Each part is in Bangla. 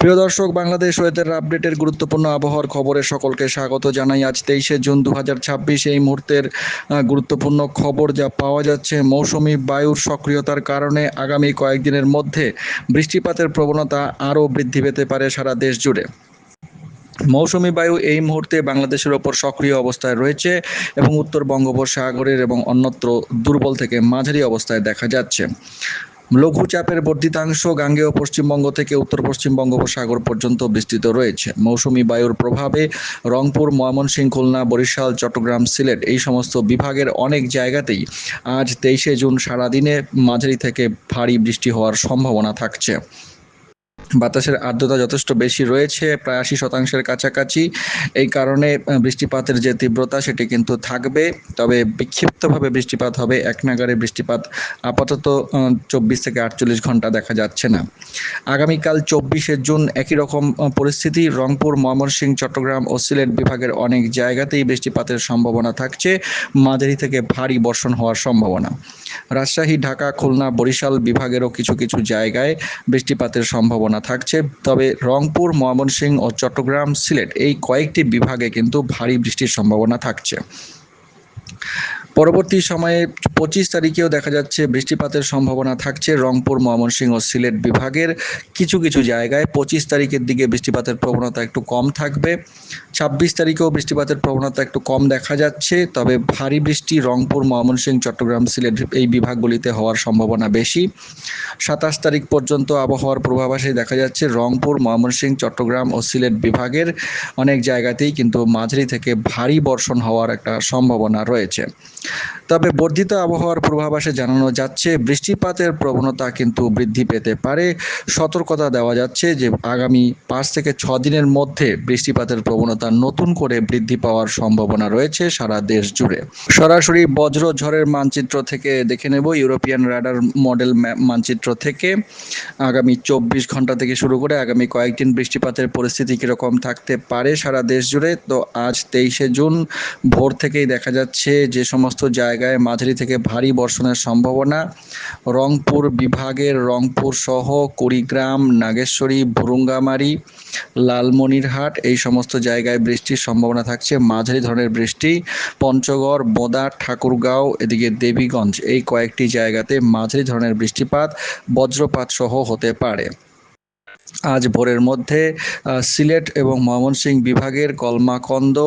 প্রিয় দর্শক, বাংলাদেশ ওয়েদার আপডেটের গুরুত্বপূর্ণ আবহাওয়ার খবরে সকলকে স্বাগত জানাই। আজ 23শে জুন 2026 এই মুহূর্তের গুরুত্বপূর্ণ খবর যা পাওয়া যাচ্ছে, মৌসুমি বায়ুর সক্রিয়তার কারণে আগামী কয়েকদিনের মধ্যে বৃষ্টিপাতের প্রবণতা আরও বৃদ্ধি পেতে পারে সারা দেশ জুড়ে। মৌসুমি বায়ু এই মুহূর্তে বাংলাদেশের ওপর সক্রিয় অবস্থায় রয়েছে এবং উত্তর বঙ্গোপসাগরের এবং অন্যত্র দুর্বল থেকে মাঝারি অবস্থায় দেখা যাচ্ছে। লঘুচাপের বর্ধিতাংশ গাঙ্গেয় পশ্চিমবঙ্গ থেকে উত্তর পশ্চিম বঙ্গোপসাগর পর্যন্ত বিস্তৃত রয়েছে। মৌসুমি বায়ুর প্রভাবে রংপুর, ময়মনসিংহ, খুলনা, বরিশাল, চট্টগ্রাম, সিলেট এই সমস্ত বিভাগের অনেক জায়গাতেই আজ 23শে জুন সারাদিনে মাঝারি থেকে ভারী বৃষ্টি হওয়ার সম্ভাবনা থাকছে। বাতাসের আর্দ্রতা যথেষ্ট বেশি রয়েছে, প্রায় 80% কাছাকাছি। এই কারণে বৃষ্টিপাতের যে তীব্রতা সেটি কিন্তু থাকবে, তবে বিক্ষিপ্তভাবে বৃষ্টিপাত হবে। একনাগাড়ে বৃষ্টিপাত আপাতত 24 থেকে 48 ঘন্টা দেখা যাচ্ছে না। আগামীকাল 24শে জুন একই রকম পরিস্থিতি। রংপুর, ময়মনসিংহ, চট্টগ্রাম ও সিলেট বিভাগের অনেক জায়গাতেই বৃষ্টিপাতের সম্ভাবনা থাকছে। মাঝারি থেকে ভারী বর্ষণ হওয়ার সম্ভাবনা। রাজশাহী, ঢাকা, খুলনা, বরিশাল বিভাগেরও কিছু কিছু জায়গায় বৃষ্টিপাতের সম্ভাবনা থাকছে। তবে রংপুর, ময়মনসিংহ ও চট্টগ্রাম, সিলেট এই কয়েকটি বিভাগে কিন্তু ভারী বৃষ্টির সম্ভাবনা থাকছে। পরবর্তী সময়ে 25 তারিখেও দেখা যাচ্ছে বৃষ্টিপাতের সম্ভাবনা থাকছে রংপুর, ময়মনসিংহ ও সিলেট বিভাগের কিছু কিছু জায়গায়। 25 তারিখের দিকে বৃষ্টিপাতের প্রবণতা একটু কম থাকবে। 26 তারিখেও বৃষ্টিপাতের প্রবণতা একটু কম দেখা যাচ্ছে, তবে ভারী বৃষ্টি রংপুর, ময়মনসিংহ, চট্টগ্রাম, সিলেট এই বিভাগগুলিতে হওয়ার সম্ভাবনা বেশি। 27 তারিখ পর্যন্ত আবহাওয়ার পূর্বাভাসে দেখা যাচ্ছে রংপুর, ময়মনসিংহ, চট্টগ্রাম ও সিলেট বিভাগের অনেক জায়গাতেই কিন্তু মাঝারি থেকে ভারী বর্ষণ হওয়ার একটা সম্ভাবনা রয়েছে। তবে বর্ধিত আবহাওয়ার পূর্বাভাসে জানানো যাচ্ছে বৃষ্টিপাতের প্রবণতা কিন্তু বৃদ্ধি পেতে পারে। সতর্কতা দেওয়া যাচ্ছে যে আগামী 5 থেকে 6 দিনের মধ্যে বৃষ্টিপাতের প্রবণতা নতুন করে বৃদ্ধি পাওয়ার সম্ভাবনা রয়েছে সারা দেশ জুড়ে। সরাসরি বজ্র ঝড়ের মানচিত্র থেকে দেখে নেব, ইউরোপিয়ান রাডার মডেল মানচিত্র থেকে আগামী 24 ঘন্টা থেকে শুরু করে আগামী কয়েকদিন বৃষ্টিপাতের পরিস্থিতি কীরকম থাকতে পারে সারা দেশ জুড়ে। তো আজ 23শে জুন ভোর থেকেই দেখা যাচ্ছে যে সমস্ত জায়গায় মাঝারি থেকে ভারী বর্ষণের সম্ভাবনা। রংপুর বিভাগের রংপুর সহ কুড়িগ্রাম, নাগেশ্বরী, ভুরুঙ্গামারী, লালমনিরহাট এই সমস্ত জায়গায় বৃষ্টির সম্ভাবনা থাকছে, মাঝারি ধরনের বৃষ্টি। পঞ্চগড়, বোদা, ঠাকুরগাঁও, এদিকে দেবীগঞ্জ এই কয়েকটি জায়গাতে মাঝারি ধরনের বৃষ্টিপাত বজ্রপাত সহ হতে পারে। আজ ভোরের মধ্যে সিলেট এবং ময়মনসিংহ বিভাগের কলমাকন্দ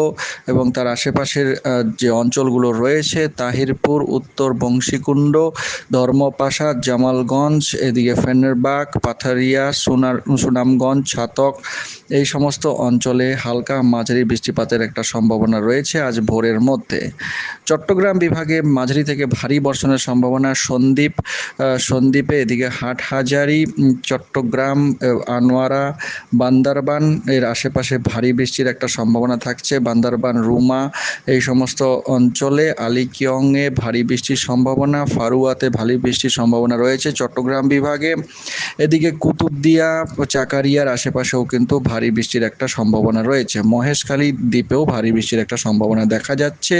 এবং তার আশেপাশের যে অঞ্চলগুলো রয়েছে, তাহিরপুর, উত্তর বংশীকুণ্ড, ধর্মপাশা, জামালগঞ্জ, এদিকে ফেনেরবাগ, পাথারিয়া, সুনামগঞ্জ, ছাতক এই সমস্ত অঞ্চলে হালকা মাঝারি বৃষ্টিপাতের একটা সম্ভাবনা রয়েছে আজ ভোরের মধ্যে। চট্টগ্রাম বিভাগে মাঝারি থেকে ভারী বর্ষণের সম্ভাবনা। সন্দ্বীপে এদিকে হাটহাজারী, চট্টগ্রাম, আনোয়ারা, বান্দরবান এর আশেপাশে ভারী বৃষ্টির একটা সম্ভাবনা থাকছে। বান্দরবান, রুমা এই সমস্ত অঞ্চলে, আলীকিয়ংয়ে ভারী বৃষ্টির সম্ভাবনা, ফারুয়াতে ভারী বৃষ্টির সম্ভাবনা রয়েছে চট্টগ্রাম বিভাগে। এদিকে কুতুবদিয়া, চাকারিয়ার আশেপাশেও কিন্তু ভারী বৃষ্টির একটা সম্ভাবনা রয়েছে। মহেশখালী দ্বীপেও ভারী বৃষ্টির একটা সম্ভাবনা দেখা যাচ্ছে।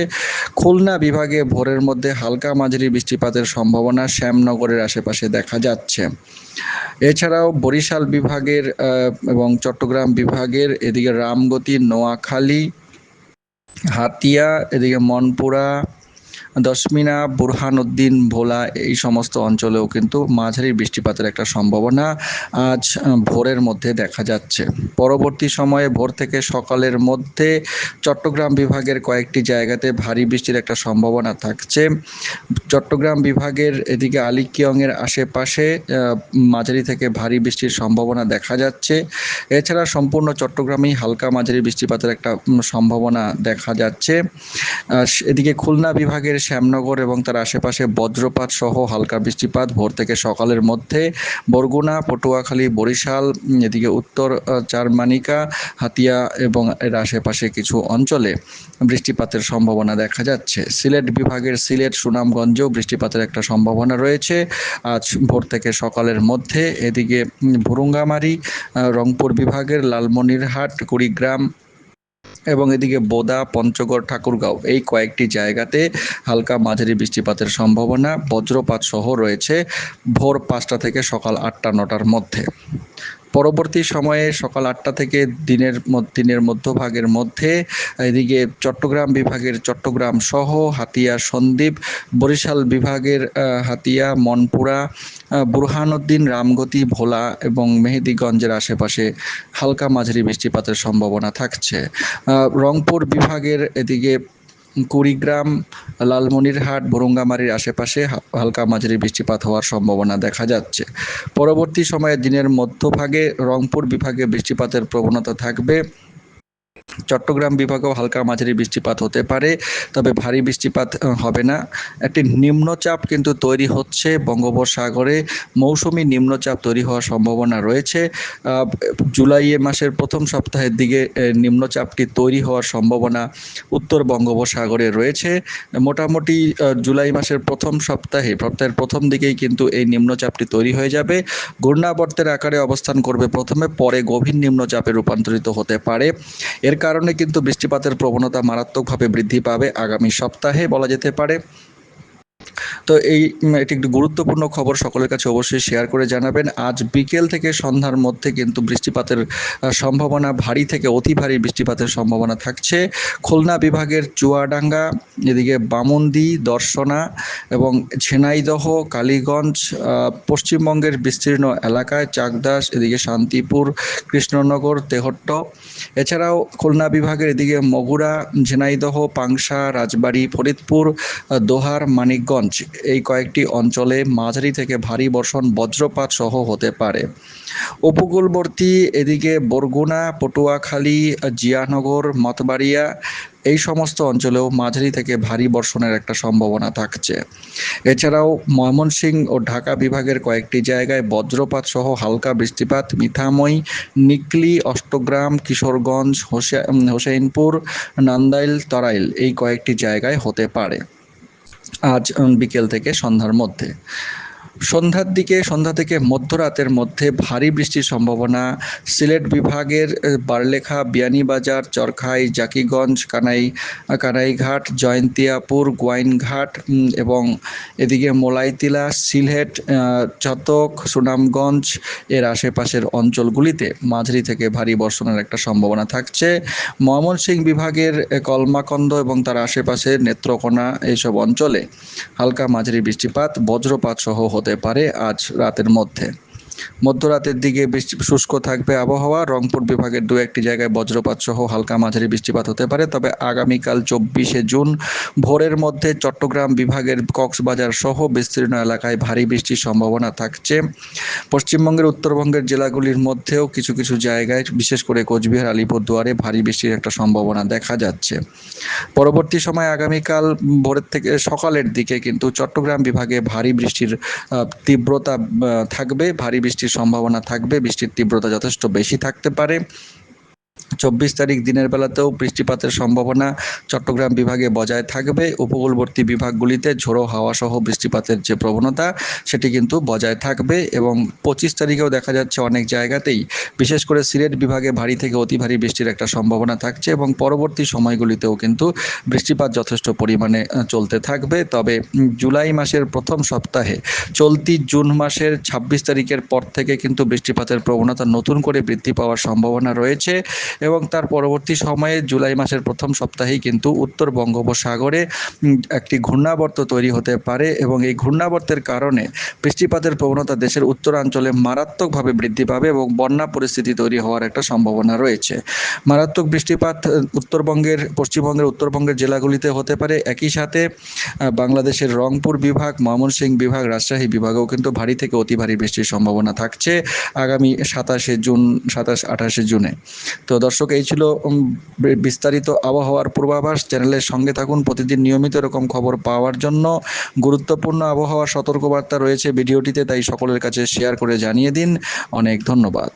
খুলনা বিভাগে ভোরের মধ্যে হালকা মাঝারি বৃষ্টিপাতের সম্ভাবনা শ্যামনগরের আশেপাশে দেখা যাচ্ছে। এছাড়াও বরিশাল বিভাগের এবং চট্টগ্রাম বিভাগের এদিকে রামগতি, নোয়াখালী, হাতিয়া, এদিকে মনপুরা, দশমিনা, বুরহানুদ্দিন, ভোলা এই সমস্ত অঞ্চলেও কিন্তু মাঝারি বৃষ্টিপাতের একটা সম্ভাবনা আজ ভোরের মধ্যে দেখা যাচ্ছে। পরবর্তী সময়ে ভোর থেকে সকালের মধ্যে চট্টগ্রাম বিভাগের কয়েকটি জায়গাতে ভারী বৃষ্টির একটা সম্ভাবনা থাকছে। চট্টগ্রাম বিভাগের এদিকে আলীকিয়ংয়ের আশেপাশে মাঝারি থেকে ভারী বৃষ্টির সম্ভাবনা দেখা যাচ্ছে। এছাড়া সম্পূর্ণ চট্টগ্রামেই হালকা মাঝারি বৃষ্টিপাতের একটা সম্ভাবনা দেখা যাচ্ছে। এদিকে খুলনা বিভাগের শ্যামনগর এবং তার আশেপাশে বজ্রপাত সহ হালকা বৃষ্টিপাত ভোর থেকে সকালের মধ্যে। বরগুনা, পটুয়াখালী, বরিশাল, এদিকে উত্তর চারমানিকা, হাতিয়া এবং এর আশেপাশে কিছু অঞ্চলে বৃষ্টিপাতের সম্ভাবনা দেখা যাচ্ছে। সিলেট বিভাগের সিলেট, সুনামগঞ্জেও বৃষ্টিপাতের একটা সম্ভাবনা রয়েছে আজ ভোর থেকে সকালের মধ্যে। এদিকে ভুরুঙ্গামারী, রংপুর বিভাগের লালমনিরহাট, কুড়িগ্রাম এবং এদিকে বোদা, পঞ্চগড়, ঠাকুরগাঁও এই কয়েকটি জায়গাতে হালকা মাঝারি বৃষ্টিপাতের সম্ভাবনা বজ্রপাত সহ রয়েছে ভোর 5টা থেকে সকাল 8টা 9টার মধ্যে। পরবর্তী সময়ে সকাল 8টা থেকে দিনের মধ্যভাগের মধ্যে এদিকে চট্টগ্রাম বিভাগের চট্টগ্রাম সহ হাতিয়া সন্দ্বীপ, বরিশাল বিভাগের হাতিয়া, মনপুরা, বুরহানুদ্দিন, রামগতি, ভোলা এবং মেহেদিগঞ্জের আশেপাশে হালকা মাঝারি বৃষ্টিপাতের সম্ভাবনা থাকছে। রংপুর বিভাগের এদিকে কুড়িগ্রাম, লালমনিরহাট, বরুঙ্গামারীর আশেপাশে হালকা মাঝারি বৃষ্টিপাত হওয়ার সম্ভাবনা দেখা যাচ্ছে। পরবর্তী সময়ে দিনের মধ্যভাগে রংপুর বিভাগে বৃষ্টিপাতের প্রবণতা থাকবে। চট্টগ্রাম বিভাগেও হালকা মাঝারি বৃষ্টিপাত হতে পারে, তবে ভারী বৃষ্টিপাত হবে না। একটি নিম্নচাপ কিন্তু তৈরি হচ্ছে বঙ্গোপসাগরে, মৌসুমি নিম্নচাপ তৈরি হওয়ার সম্ভাবনা রয়েছে। জুলাই মাসের প্রথম সপ্তাহের দিকে নিম্নচাপটি তৈরি হওয়ার সম্ভাবনা উত্তর বঙ্গোপসাগরে রয়েছে। মোটামুটি জুলাই মাসের সপ্তাহের প্রথম দিকেই কিন্তু এই নিম্নচাপটি তৈরি হয়ে যাবে। ঘূর্ণাবর্তের আকারে অবস্থান করবে প্রথমে, পরে গভীর নিম্নচাপে রূপান্তরিত হতে পারে। এর কারণে কিন্তু বৃষ্টিপাতের প্রবণতা মারাত্মকভাবে বৃদ্ধি পাবে আগামী সপ্তাহে বলা যেতে পারে। তো এটি একটি গুরুত্বপূর্ণ খবর, সকলের কাছে অবশ্যই শেয়ার করে জানাবেন। আজ বিকেল থেকে সন্ধ্যার মধ্যে কিন্তু বৃষ্টিপাতের সম্ভাবনা, ভারী থেকে অতি ভারী বৃষ্টিপাতের সম্ভাবনা থাকছে। খুলনা বিভাগের চুয়াডাঙ্গা, এদিকে বামন্দি, দর্শনা এবং ঝিনাইদহ, কালীগঞ্জ, পশ্চিমবঙ্গের বিস্তীর্ণ এলাকায় চাকদাস, এদিকে শান্তিপুর, কৃষ্ণনগর, তেহট্ট, এছাড়াও খুলনা বিভাগের এদিকে মগুরা, ঝিনাইদহ, পাংশা, রাজবাড়ী, ফরিদপুর, দোহার, মানিকগঞ্জ এই কয়েকটি অঞ্চলে মাঝারি থেকে ভারী বর্ষণ, বজ্রপাত সহ হতে পারে। উপকূলবর্তী এদিকে বরগুনা, পটুয়াখালী, জিয়ানগর, মতবাড়িয়া এই সমস্ত অঞ্চলেও মাঝারি থেকে ভারী বর্ষণের একটা সম্ভাবনা থাকছে। এছাড়াও ময়মনসিংহ ও ঢাকা বিভাগের কয়েকটি জায়গায় বজ্রপাত সহ হালকা বৃষ্টিপাত, মিঠামই, নিকলি, অষ্টগ্রাম, কিশোরগঞ্জ, হোসেনপুর, নান্দাইল, তরাইল এই কয়েকটি জায়গায় হতে পারে আজ বিকেল থেকে সন্ধ্যার মধ্যে। সন্ধ্যা থেকে মধ্যরাতের মধ্যে ভারী বৃষ্টির সম্ভাবনা সিলেট বিভাগের বারলেখা, বিয়ানীবাজার, চরখাই, জাকিগঞ্জ, কানাইঘাট, জয়ন্তিয়াপুর, গোয়াইনঘাট এবং এদিকে মোলাইতিলা, সিলেট, চতক, সুনামগঞ্জ এর আশেপাশের অঞ্চলগুলিতে মাঝারি থেকে ভারী বর্ষণের একটা সম্ভাবনা থাকছে। ময়মনসিংহ বিভাগের কলমাকন্দ এবং তার আশেপাশে নেত্রকোনা এইসব অঞ্চলে হালকা মাঝারি বৃষ্টিপাত, বজ্রপাত সহ হতে পারে আজ রাতের মধ্যে। মধ্যরাতের দিকে শুষ্ক থাকবে আবহাওয়া। রংপুর বিভাগের দু একটি জায়গায় বজ্রপাত সহ হালকা মাঝারি বৃষ্টিপাত হতে পারে, তবে আগামীকাল 24শে জুন ভোরের মধ্যে চট্টগ্রাম বিভাগের কক্সবাজার সহ বিস্তীর্ণ এলাকায় ভারী বৃষ্টির সম্ভাবনা থাকছে। পশ্চিমবঙ্গের উত্তরবঙ্গের জেলাগুলির মধ্যেও কিছু কিছু জায়গায়, বিশেষ করে কোচবিহার, আলিপুরদুয়ারে ভারী বৃষ্টির একটা সম্ভাবনা দেখা যাচ্ছে। পরবর্তী সময় আগামীকাল ভোরের থেকে সকালের দিকে কিন্তু চট্টগ্রাম বিভাগে ভারী বৃষ্টির তীব্রতা থাকবে, ভারী বৃষ্টির সম্ভাবনা থাকবে, বৃষ্টির তীব্রতা যথেষ্ট বেশি থাকতে পারে। 24 তারিখ দিনের বেলাতেও বৃষ্টিপাতের সম্ভাবনা চট্টগ্রাম বিভাগে বজায় থাকবে। উপকূলবর্তী বিভাগগুলিতে ঝোড়ো হাওয়া সহ বৃষ্টিপাতের যে প্রবণতা সেটি কিন্তু বজায় থাকবে এবং 25 তারিখেও দেখা যাচ্ছে অনেক জায়গাতেই, বিশেষ করে সিলেট বিভাগে ভারী থেকে অতি ভারী বৃষ্টির একটা সম্ভাবনা থাকছে এবং পরবর্তী সময়গুলিতেও কিন্তু বৃষ্টিপাত যথেষ্ট পরিমাণে চলতে থাকবে। তবে জুলাই মাসের প্রথম সপ্তাহে চলতি জুন মাসের 26 তারিখের পর থেকে কিন্তু বৃষ্টিপাতের প্রবণতা নতুন করে বৃদ্ধি পাওয়ার সম্ভাবনা রয়েছে এবং তার পরবর্তী সময়ে জুলাই মাসের প্রথম সপ্তাহেই কিন্তু উত্তর বঙ্গোপসাগরে একটি ঘূর্ণাবর্ত তৈরি হতে পারে এবং এই ঘূর্ণাবর্তের কারণে বৃষ্টিপাতের প্রবণতা দেশের উত্তরাঞ্চলে মারাত্মকভাবে বৃদ্ধি পাবে এবং বন্যা পরিস্থিতি তৈরি হওয়ার একটা সম্ভাবনা রয়েছে। মারাত্মক বৃষ্টিপাত পশ্চিমবঙ্গের উত্তরবঙ্গের জেলাগুলিতে হতে পারে। একই সাথে বাংলাদেশের রংপুর বিভাগ, ময়মনসিংহ বিভাগ, রাজশাহী বিভাগেও কিন্তু ভারী থেকে অতি ভারী বৃষ্টির সম্ভাবনা থাকছে আগামী 27-28 জুনে। তো দর্শক, এই ছিল বিস্তারিত আবহাওয়ার পূর্বাভাস। চ্যানেলের সঙ্গে থাকুন, প্রতিদিন নিয়মিত এরকম খবর পাওয়ার জন্য। গুরুত্বপূর্ণ আবহাওয়ার সতর্কবার্তা রয়েছে ভিডিওটিতে, তাই সকলের কাছে শেয়ার করে জানিয়ে দিন। অনেক ধন্যবাদ।